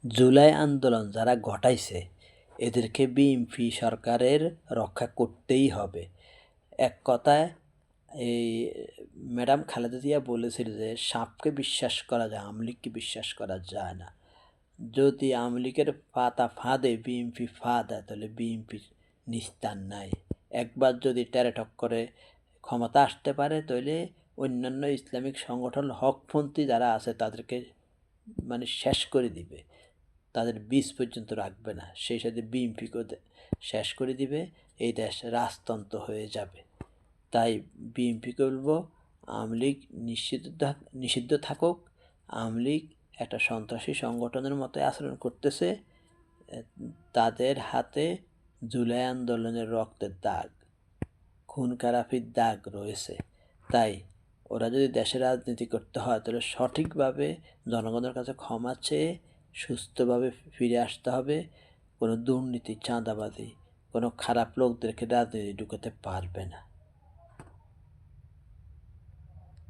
জুলাই আন্দোলন যারা ঘটাইছে এদেরকে বিএনপি সরকারের রক্ষা করতেই হবে। এক কথায় এই ম্যাডাম খালেদা জিয়া বলেছিল যে সাপকে বিশ্বাস করা যায়, আওয়ামী লীগকে বিশ্বাস করা যায় না। যদি আওয়ামী লীগের পাতা ফাঁদে বিএনপি ফা দেয় তাহলে বিএনপির নিস্তার নাই। একবার যদি টেরেটক করে ক্ষমতা আসতে পারে তাহলে অন্যান্য ইসলামিক সংগঠন হকপন্থী যারা আছে তাদেরকে মানে শেষ করে দিবে, তাদের বীজ পর্যন্ত রাখবে না, সেই সাথে বিএনপিকেও শেষ করে দিবে। এই দেশ রাজতন্ত্র হয়ে যাবে। তাই বিএনপিকে বলবো আওয়ামী লীগ নিষিদ্ধ থাকুক। আওয়ামী লীগ একটা সন্ত্রাসী সংগঠনের মতো আচরণ করতেছে। তাদের হাতে জুলাই আন্দোলনের রক্তের দাগ, খুন খারাপির দাগ রয়েছে। তাই ওরা যদি দেশে রাজনীতি করতে হয় তাহলে সঠিকভাবে জনগণের কাছে ক্ষমা চেয়ে সুস্থভাবে ফিরে আসতে হবে। কোনো দুর্নীতি, চাঁদাবাজি, কোনো খারাপ লোকদেরকে রাজনীতি ঢুকাতে পারবে না।